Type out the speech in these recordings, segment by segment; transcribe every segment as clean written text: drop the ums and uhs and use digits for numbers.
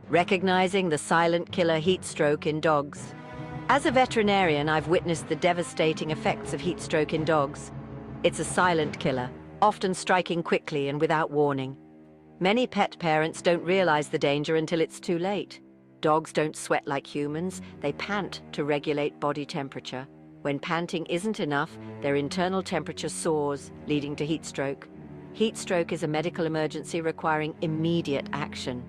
recognizing the silent killer heat stroke in dogs. As a veterinarian, I've witnessed the devastating effects of heat stroke in dogs. It's a silent killer, often striking quickly and without warning. Many pet parents don't realize the danger until it's too late. Dogs don't sweat like humans, they pant to regulate body temperature. When panting isn't enough, their internal temperature soars, leading to heat stroke. Heat stroke is a medical emergency requiring immediate action.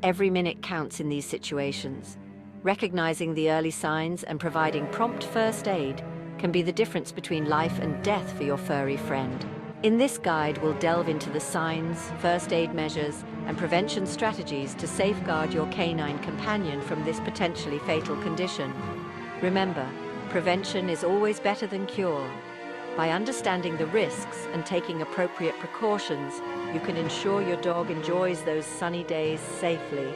Every minute counts in these situations. Recognizing the early signs and providing prompt first aid can be the difference between life and death for your furry friend. In this guide, we'll delve into the signs, first aid measures, and prevention strategies to safeguard your canine companion from this potentially fatal condition. Remember, prevention is always better than cure. By understanding the risks and taking appropriate precautions, you can ensure your dog enjoys those sunny days safely.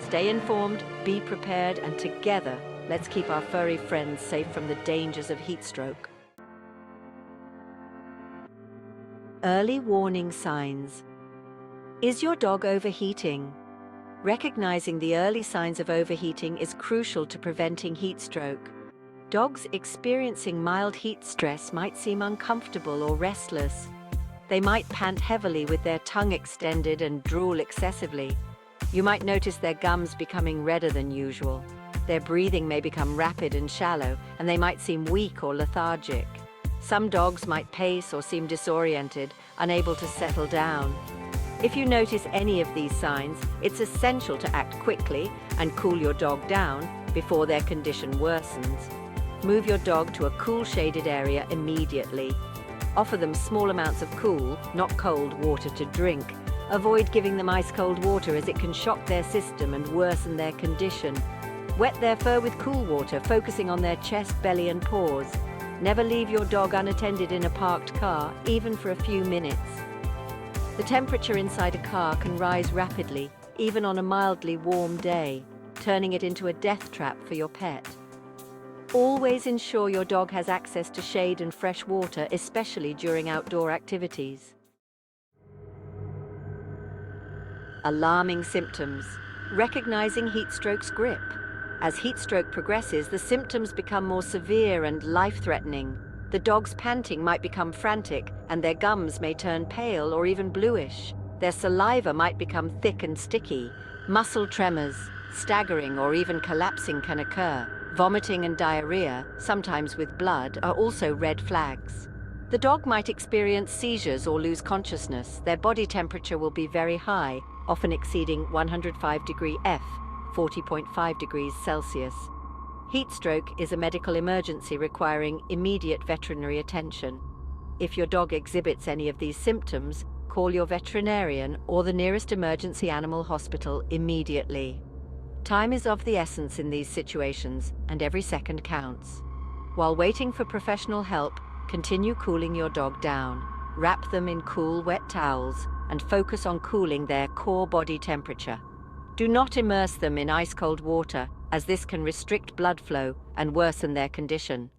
Stay informed, be prepared, and together, let's keep our furry friends safe from the dangers of heat stroke. Early warning signs. Is your dog overheating? Recognizing the early signs of overheating is crucial to preventing heat stroke. Dogs experiencing mild heat stress might seem uncomfortable or restless. They might pant heavily with their tongue extended and drool excessively. You might notice their gums becoming redder than usual. Their breathing may become rapid and shallow, and they might seem weak or lethargic. Some dogs might pace or seem disoriented, unable to settle down. If you notice any of these signs, it's essential to act quickly and cool your dog down before their condition worsens. Move your dog to a cool, shaded area immediately. Offer them small amounts of cool, not cold, water to drink. Avoid giving them ice-cold water as it can shock their system and worsen their condition. Wet their fur with cool water, focusing on their chest, belly, and paws. Never leave your dog unattended in a parked car, even for a few minutes. The temperature inside a car can rise rapidly, even on a mildly warm day, turning it into a death trap for your pet. Always ensure your dog has access to shade and fresh water, especially during outdoor activities. Alarming symptoms. Recognizing heat stroke's grip. As heat stroke progresses, the symptoms become more severe and life-threatening. The dog's panting might become frantic, and their gums may turn pale or even bluish. Their saliva might become thick and sticky. Muscle tremors, staggering, or even collapsing can occur. Vomiting and diarrhea, sometimes with blood, are also red flags. The dog might experience seizures or lose consciousness. Their body temperature will be very high, often exceeding 105 degrees F, 40.5 degrees Celsius. Heat stroke is a medical emergency requiring immediate veterinary attention. If your dog exhibits any of these symptoms, call your veterinarian or the nearest emergency animal hospital immediately. Time is of the essence in these situations, and every second counts. While waiting for professional help, continue cooling your dog down. Wrap them in cool, wet towels and focus on cooling their core body temperature. Do not immerse them in ice-cold water, as this can restrict blood flow and worsen their condition.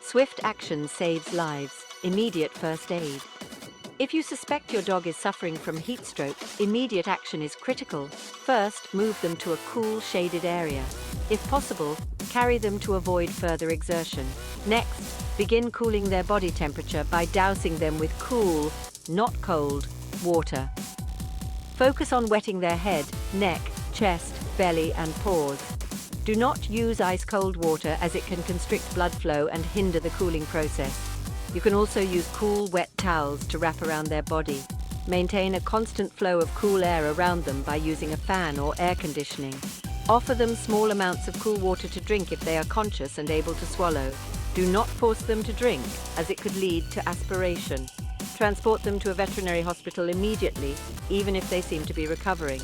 Swift action saves lives. Immediate first aid. If you suspect your dog is suffering from heat stroke, immediate action is critical. First, move them to a cool, shaded area. If possible, carry them to avoid further exertion. Next, begin cooling their body temperature by dousing them with cool, not cold, water. Focus on wetting their head, neck, chest, belly, and paws. Do not use ice-cold water as it can constrict blood flow and hinder the cooling process. You can also use cool, wet towels to wrap around their body. Maintain a constant flow of cool air around them by using a fan or air conditioning. Offer them small amounts of cool water to drink if they are conscious and able to swallow. Do not force them to drink, as it could lead to aspiration. Transport them to a veterinary hospital immediately, even if they seem to be recovering.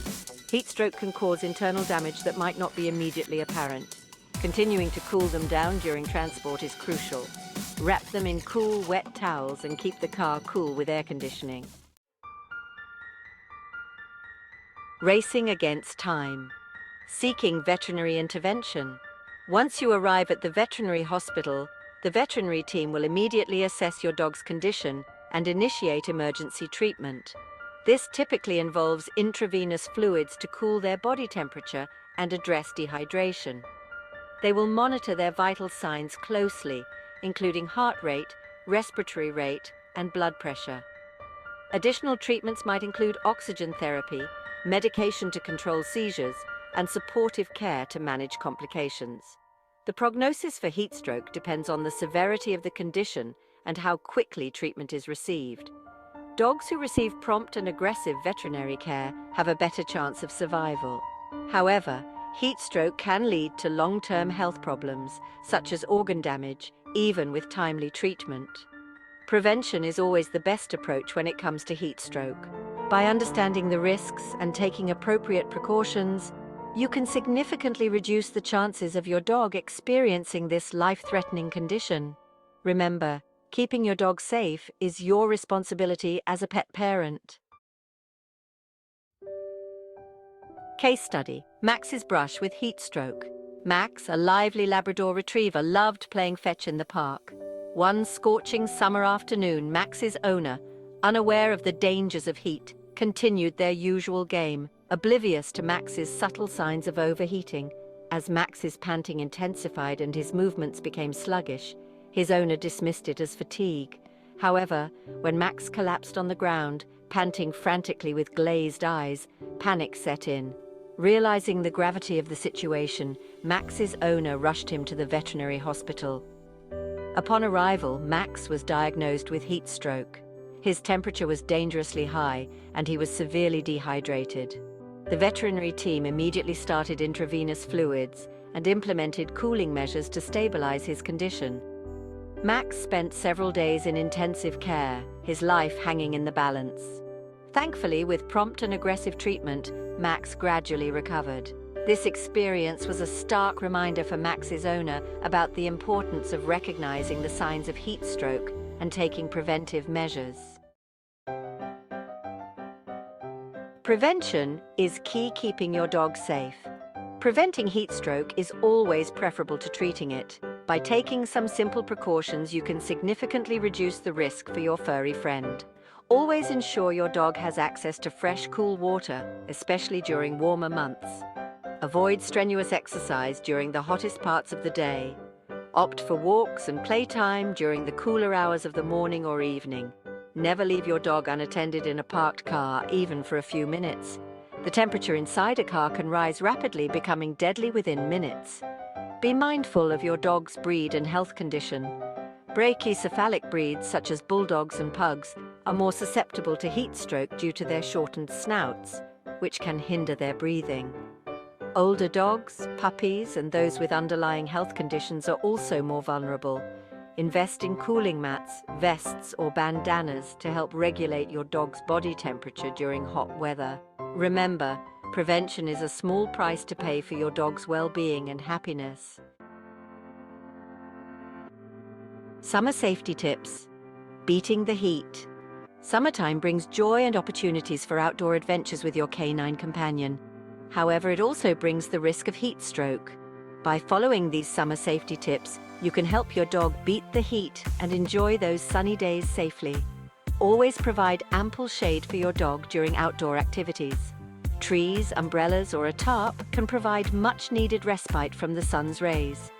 Heat stroke can cause internal damage that might not be immediately apparent. Continuing to cool them down during transport is crucial. Wrap them in cool, wet towels and keep the car cool with air conditioning. Racing against time. Seeking veterinary intervention. Once you arrive at the veterinary hospital, the veterinary team will immediately assess your dog's condition and initiate emergency treatment. This typically involves intravenous fluids to cool their body temperature and address dehydration. They will monitor their vital signs closely, including heart rate, respiratory rate, and blood pressure. Additional treatments might include oxygen therapy, medication to control seizures, and supportive care to manage complications. The prognosis for heat stroke depends on the severity of the condition and how quickly treatment is received. Dogs who receive prompt and aggressive veterinary care have a better chance of survival. However, heat stroke can lead to long-term health problems, such as organ damage, even with timely treatment. Prevention is always the best approach when it comes to heat stroke. By understanding the risks and taking appropriate precautions, you can significantly reduce the chances of your dog experiencing this life-threatening condition. Remember, keeping your dog safe is your responsibility as a pet parent. Case study: Max's brush with heat stroke. Max, a lively Labrador retriever, loved playing fetch in the park. One scorching summer afternoon, Max's owner, unaware of the dangers of heat, continued their usual game, oblivious to Max's subtle signs of overheating. As Max's panting intensified and his movements became sluggish, his owner dismissed it as fatigue. However, when Max collapsed on the ground, panting frantically with glazed eyes, panic set in. Realizing the gravity of the situation, Max's owner rushed him to the veterinary hospital. Upon arrival, Max was diagnosed with heat stroke. His temperature was dangerously high, and he was severely dehydrated. The veterinary team immediately started intravenous fluids and implemented cooling measures to stabilize his condition. Max spent several days in intensive care, his life hanging in the balance. Thankfully, with prompt and aggressive treatment, Max gradually recovered. This experience was a stark reminder for Max's owner about the importance of recognizing the signs of heat stroke and taking preventive measures. Prevention is key keeping your dog safe. Preventing heat stroke is always preferable to treating it. By taking some simple precautions, you can significantly reduce the risk for your furry friend. Always ensure your dog has access to fresh, cool water, especially during warmer months. Avoid strenuous exercise during the hottest parts of the day. Opt for walks and playtime during the cooler hours of the morning or evening. Never leave your dog unattended in a parked car, even for a few minutes. The temperature inside a car can rise rapidly, becoming deadly within minutes. Be mindful of your dog's breed and health condition. Brachycephalic breeds, such as bulldogs and pugs, are more susceptible to heat stroke due to their shortened snouts, which can hinder their breathing. Older dogs, puppies, and those with underlying health conditions are also more vulnerable. Invest in cooling mats, vests, or bandanas to help regulate your dog's body temperature during hot weather. Remember, prevention is a small price to pay for your dog's well-being and happiness. Summer safety tips. Beating the heat. Summertime brings joy and opportunities for outdoor adventures with your canine companion. However, it also brings the risk of heat stroke. By following these summer safety tips, you can help your dog beat the heat and enjoy those sunny days safely. Always provide ample shade for your dog during outdoor activities. Trees, umbrellas, or a tarp can provide much-needed respite from the sun's rays.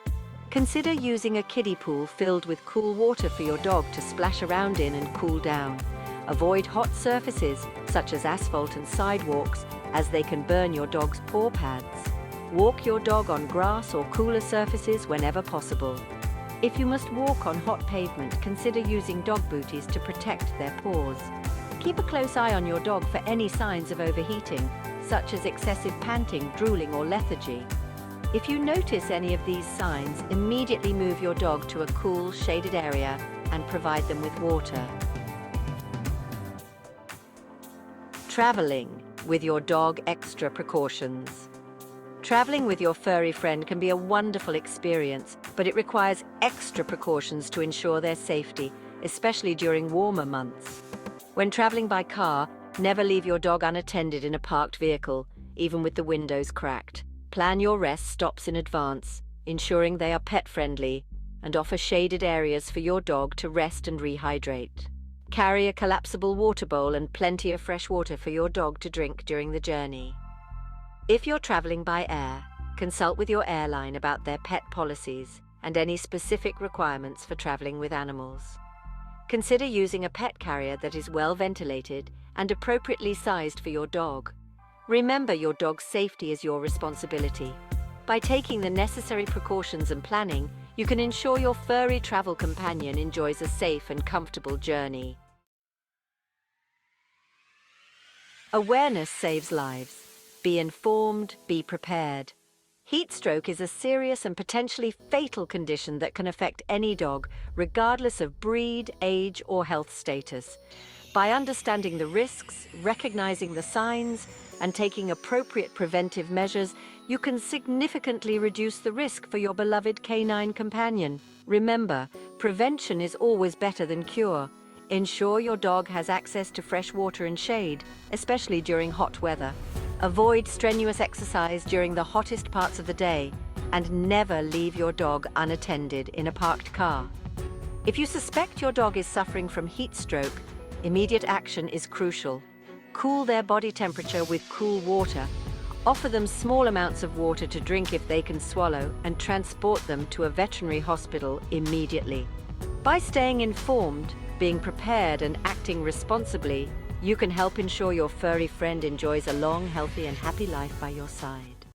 Consider using a kiddie pool filled with cool water for your dog to splash around in and cool down. Avoid hot surfaces, such as asphalt and sidewalks, as they can burn your dog's paw pads. Walk your dog on grass or cooler surfaces whenever possible. If you must walk on hot pavement, consider using dog booties to protect their paws. Keep a close eye on your dog for any signs of overheating, such as excessive panting, drooling, or lethargy. If you notice any of these signs, immediately move your dog to a cool, shaded area and provide them with water. Traveling with your dog. Extra precautions. Traveling with your furry friend can be a wonderful experience, but it requires extra precautions to ensure their safety, especially during warmer months. When traveling by car, never leave your dog unattended in a parked vehicle, even with the windows cracked. Plan your rest stops in advance, ensuring they are pet-friendly, and offer shaded areas for your dog to rest and rehydrate. Carry a collapsible water bowl and plenty of fresh water for your dog to drink during the journey. If you're traveling by air, consult with your airline about their pet policies and any specific requirements for traveling with animals. Consider using a pet carrier that is well ventilated and appropriately sized for your dog. Remember, your dog's safety is your responsibility. By taking the necessary precautions and planning, you can ensure your furry travel companion enjoys a safe and comfortable journey. Awareness saves lives. Be informed, be prepared. Heatstroke is a serious and potentially fatal condition that can affect any dog, regardless of breed, age, or health status. By understanding the risks, recognizing the signs, and taking appropriate preventive measures, you can significantly reduce the risk for your beloved canine companion. Remember, prevention is always better than cure. Ensure your dog has access to fresh water and shade, especially during hot weather. Avoid strenuous exercise during the hottest parts of the day, and never leave your dog unattended in a parked car. If you suspect your dog is suffering from heat stroke, immediate action is crucial. Cool their body temperature with cool water. Offer them small amounts of water to drink if they can swallow, and transport them to a veterinary hospital immediately. By staying informed, being prepared, and acting responsibly, you can help ensure your furry friend enjoys a long, healthy, and happy life by your side.